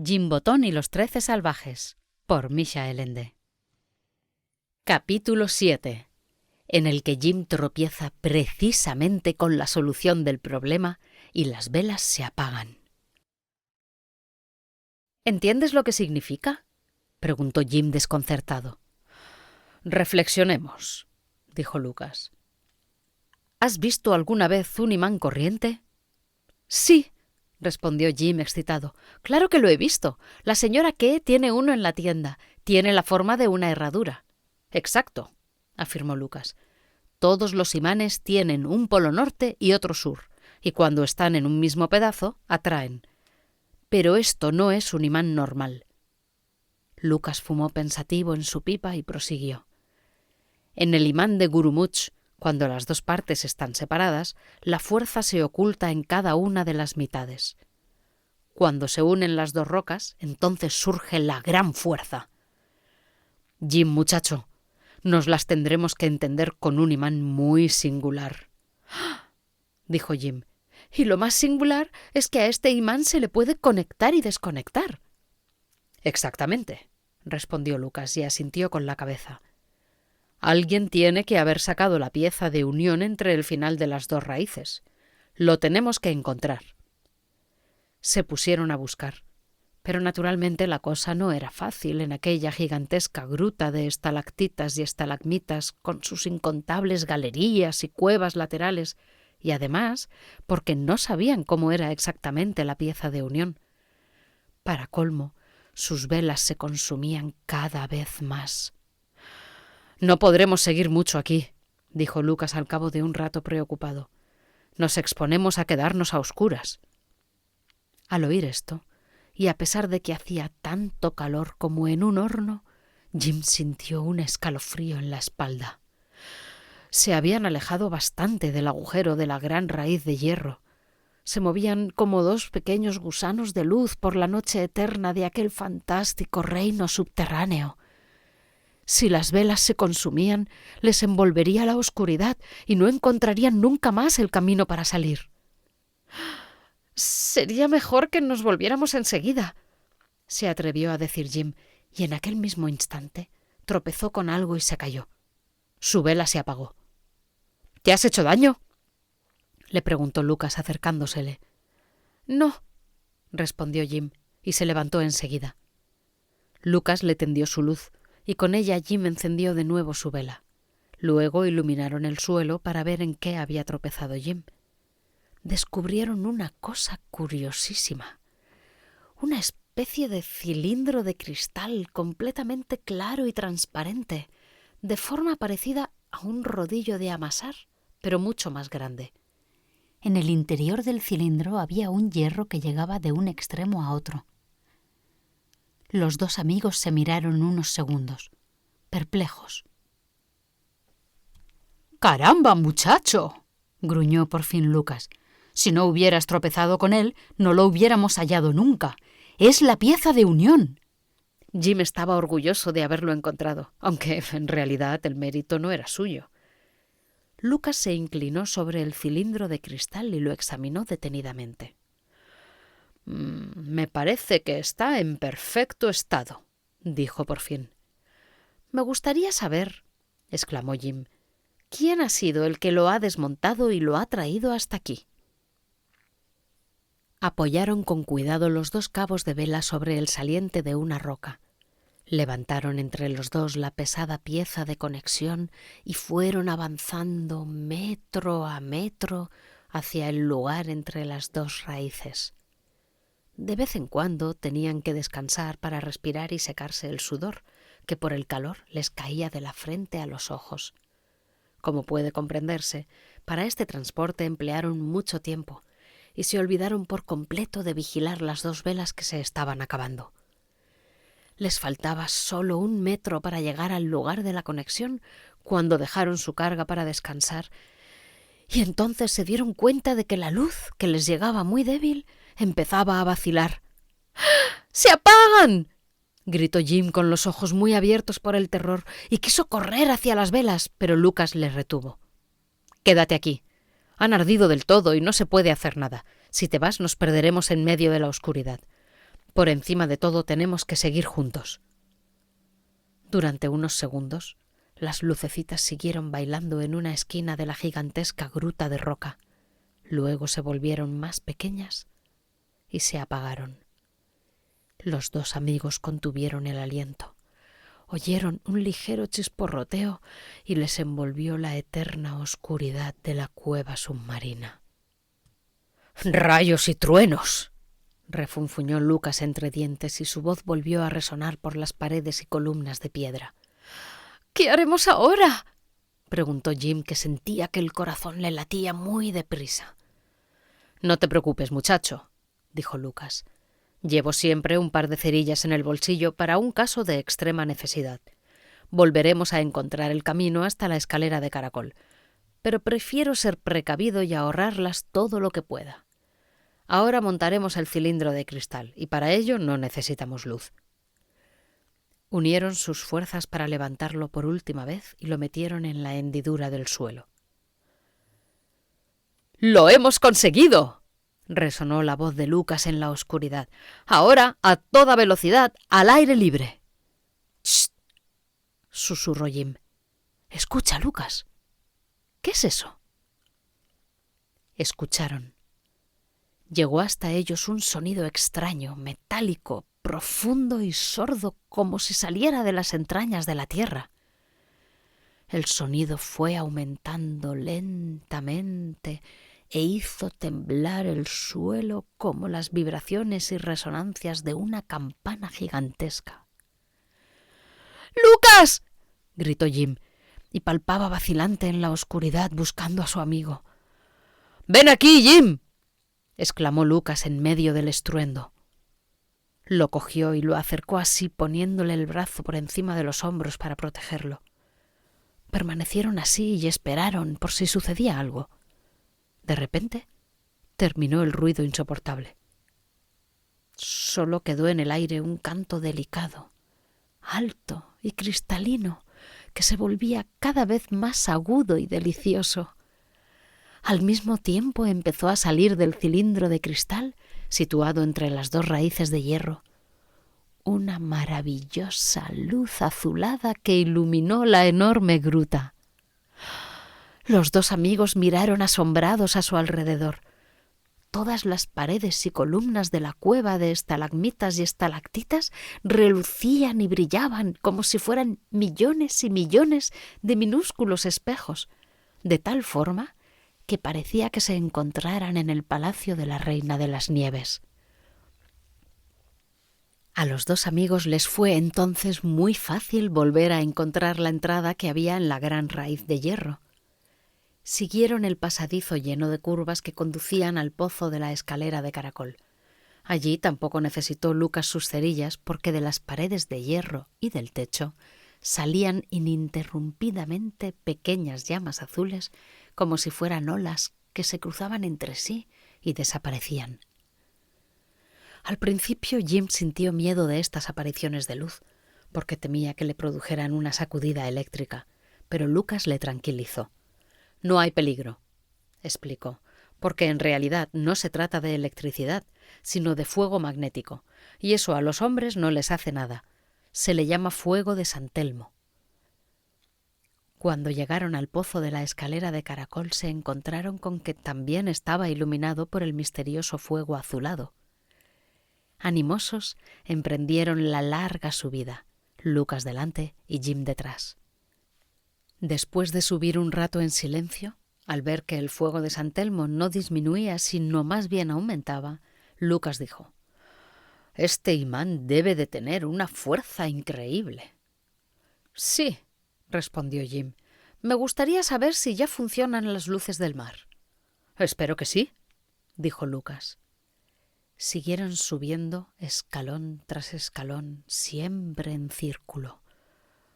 Jim Botón y los 13 salvajes, por Michael Ende. Capítulo 7, en el que Jim tropieza precisamente con la solución del problema y las velas se apagan. ¿Entiendes lo que significa?, preguntó Jim desconcertado. Reflexionemos, dijo Lucas. ¿Has visto alguna vez un imán corriente? Sí, respondió Jim excitado. Claro que lo he visto. La señora Kee tiene uno en la tienda. Tiene la forma de una herradura. Exacto, afirmó Lucas. Todos los imanes tienen un polo norte y otro sur, y cuando están en un mismo pedazo, atraen. Pero esto no es un imán normal. Lucas fumó pensativo en su pipa y prosiguió. En el imán de Gurumuch, cuando las dos partes están separadas, la fuerza se oculta en cada una de las mitades. Cuando se unen las dos rocas, entonces surge la gran fuerza. Jim, muchacho, nos las tendremos que entender con un imán muy singular. ¡Ah!, dijo Jim. Y lo más singular es que a este imán se le puede conectar y desconectar. Exactamente, respondió Lucas y asintió con la cabeza. Alguien tiene que haber sacado la pieza de unión entre el final de las dos raíces. Lo tenemos que encontrar. Se pusieron a buscar, pero naturalmente la cosa no era fácil en aquella gigantesca gruta de estalactitas y estalagmitas con sus incontables galerías y cuevas laterales, y además porque no sabían cómo era exactamente la pieza de unión. Para colmo, sus velas se consumían cada vez más. No podremos seguir mucho aquí, dijo Lucas al cabo de un rato preocupado. Nos exponemos a quedarnos a oscuras. Al oír esto, y a pesar de que hacía tanto calor como en un horno, Jim sintió un escalofrío en la espalda. Se habían alejado bastante del agujero de la gran raíz de hierro. Se movían como dos pequeños gusanos de luz por la noche eterna de aquel fantástico reino subterráneo. Si las velas se consumían, les envolvería la oscuridad y no encontrarían nunca más el camino para salir. «Sería mejor que nos volviéramos enseguida», se atrevió a decir Jim, y en aquel mismo instante tropezó con algo y se cayó. Su vela se apagó. «¿Te has hecho daño?», le preguntó Lucas acercándosele. «No», respondió Jim, y se levantó enseguida. Lucas le tendió su luz, y con ella Jim encendió de nuevo su vela. Luego iluminaron el suelo para ver en qué había tropezado Jim. Descubrieron una cosa curiosísima. Una especie de cilindro de cristal completamente claro y transparente, de forma parecida a un rodillo de amasar, pero mucho más grande. En el interior del cilindro había un hierro que llegaba de un extremo a otro. Los dos amigos se miraron unos segundos, perplejos. «¡Caramba, muchacho!», gruñó por fin Lucas. «Si no hubieras tropezado con él, no lo hubiéramos hallado nunca. ¡Es la pieza de unión!». Jim estaba orgulloso de haberlo encontrado, aunque en realidad el mérito no era suyo. Lucas se inclinó sobre el cilindro de cristal y lo examinó detenidamente. «Me parece que está en perfecto estado», dijo por fin. «Me gustaría saber», exclamó Jim, «quién ha sido el que lo ha desmontado y lo ha traído hasta aquí». Apoyaron con cuidado los dos cabos de vela sobre el saliente de una roca. Levantaron entre los dos la pesada pieza de conexión y fueron avanzando metro a metro hacia el lugar entre las dos raíces. De vez en cuando tenían que descansar para respirar y secarse el sudor, que por el calor les caía de la frente a los ojos. Como puede comprenderse, para este transporte emplearon mucho tiempo y se olvidaron por completo de vigilar las dos velas que se estaban acabando. Les faltaba solo 1 metro para llegar al lugar de la conexión cuando dejaron su carga para descansar, y entonces se dieron cuenta de que la luz, que les llegaba muy débil, empezaba a vacilar. «¡Se apagan!», gritó Jim con los ojos muy abiertos por el terror, y quiso correr hacia las velas, pero Lucas le retuvo. «Quédate aquí. Han ardido del todo y no se puede hacer nada. Si te vas nos perderemos en medio de la oscuridad. Por encima de todo tenemos que seguir juntos. Durante unos segundos, las lucecitas siguieron bailando en una esquina de la gigantesca gruta de roca. Luego se volvieron más pequeñas y se apagaron. Los dos amigos contuvieron el aliento. Oyeron un ligero chisporroteo y les envolvió la eterna oscuridad de la cueva submarina. ¡Rayos y truenos!, refunfuñó Lucas entre dientes y su voz volvió a resonar por las paredes y columnas de piedra. «¿Qué haremos ahora?», preguntó Jim, que sentía que el corazón le latía muy deprisa. «No te preocupes, muchacho», dijo Lucas. «Llevo siempre un par de cerillas en el bolsillo para un caso de extrema necesidad. Volveremos a encontrar el camino hasta la escalera de caracol, pero prefiero ser precavido y ahorrarlas todo lo que pueda. Ahora montaremos el cilindro de cristal y para ello no necesitamos luz». Unieron sus fuerzas para levantarlo por última vez y lo metieron en la hendidura del suelo. «¡Lo hemos conseguido!», resonó la voz de Lucas en la oscuridad. «Ahora, a toda velocidad, al aire libre». «¡Shh!», susurró Jim. «Escucha, Lucas. ¿Qué es eso?». Escucharon. Llegó hasta ellos un sonido extraño, metálico, profundo y sordo, como si saliera de las entrañas de la tierra. El sonido fue aumentando lentamente e hizo temblar el suelo como las vibraciones y resonancias de una campana gigantesca. «¡Lucas!», gritó Jim, y palpaba vacilante en la oscuridad buscando a su amigo. «¡Ven aquí, Jim!», exclamó Lucas en medio del estruendo. Lo cogió y lo acercó así, poniéndole el brazo por encima de los hombros para protegerlo. Permanecieron así y esperaron por si sucedía algo. De repente, terminó el ruido insoportable. Solo quedó en el aire un canto delicado, alto y cristalino, que se volvía cada vez más agudo y delicioso. Al mismo tiempo empezó a salir del cilindro de cristal, situado entre las dos raíces de hierro, una maravillosa luz azulada que iluminó la enorme gruta. Los dos amigos miraron asombrados a su alrededor. Todas las paredes y columnas de la cueva de estalagmitas y estalactitas relucían y brillaban como si fueran millones y millones de minúsculos espejos, de tal forma que parecía que se encontraran en el palacio de la Reina de las Nieves. A los dos amigos les fue entonces muy fácil volver a encontrar la entrada que había en la gran raíz de hierro. Siguieron el pasadizo lleno de curvas que conducían al pozo de la escalera de caracol. Allí tampoco necesitó Lucas sus cerillas, porque de las paredes de hierro y del techo salían ininterrumpidamente pequeñas llamas azules, como si fueran olas que se cruzaban entre sí y desaparecían. Al principio Jim sintió miedo de estas apariciones de luz, porque temía que le produjeran una sacudida eléctrica, pero Lucas le tranquilizó. «No hay peligro», explicó, «porque en realidad no se trata de electricidad, sino de fuego magnético, y eso a los hombres no les hace nada. Se le llama fuego de San Telmo». Cuando llegaron al pozo de la escalera de caracol se encontraron con que también estaba iluminado por el misterioso fuego azulado. Animosos emprendieron la larga subida, Lucas delante y Jim detrás. Después de subir un rato en silencio, al ver que el fuego de San Telmo no disminuía sino más bien aumentaba, Lucas dijo: «Este imán debe de tener una fuerza increíble». «Sí», respondió Jim. «Me gustaría saber si ya funcionan las luces del mar». «Espero que sí», dijo Lucas. Siguieron subiendo escalón tras escalón, siempre en círculo.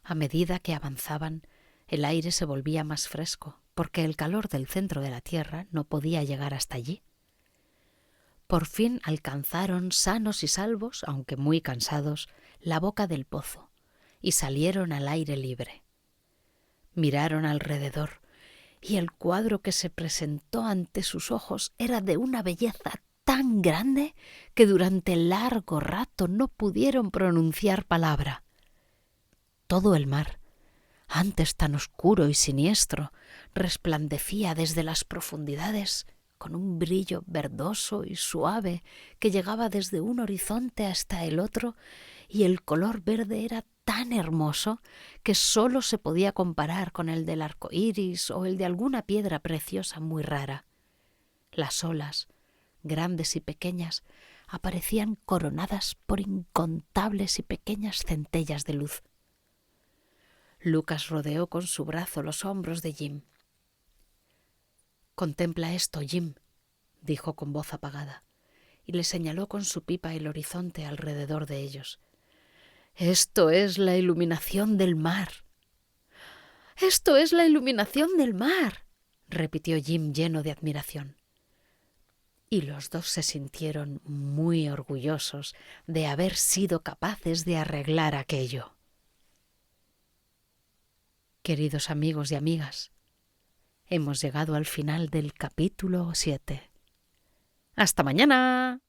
A medida que avanzaban, el aire se volvía más fresco, porque el calor del centro de la Tierra no podía llegar hasta allí. Por fin alcanzaron, sanos y salvos, aunque muy cansados, la boca del pozo, y salieron al aire libre. Miraron alrededor, y el cuadro que se presentó ante sus ojos era de una belleza tan grande que durante largo rato no pudieron pronunciar palabra. Todo el mar, antes tan oscuro y siniestro, resplandecía desde las profundidades con un brillo verdoso y suave que llegaba desde un horizonte hasta el otro, y el color verde era tan hermoso que sólo se podía comparar con el del arco iris o el de alguna piedra preciosa muy rara. Las olas, grandes y pequeñas, aparecían coronadas por incontables y pequeñas centellas de luz. Lucas rodeó con su brazo los hombros de Jim. «Contempla esto, Jim», dijo con voz apagada, y le señaló con su pipa el horizonte alrededor de ellos. «Esto es la iluminación del mar». «¡Esto es la iluminación del mar!», repitió Jim lleno de admiración. Y los dos se sintieron muy orgullosos de haber sido capaces de arreglar aquello. Queridos amigos y amigas, hemos llegado al final del capítulo 7. ¡Hasta mañana!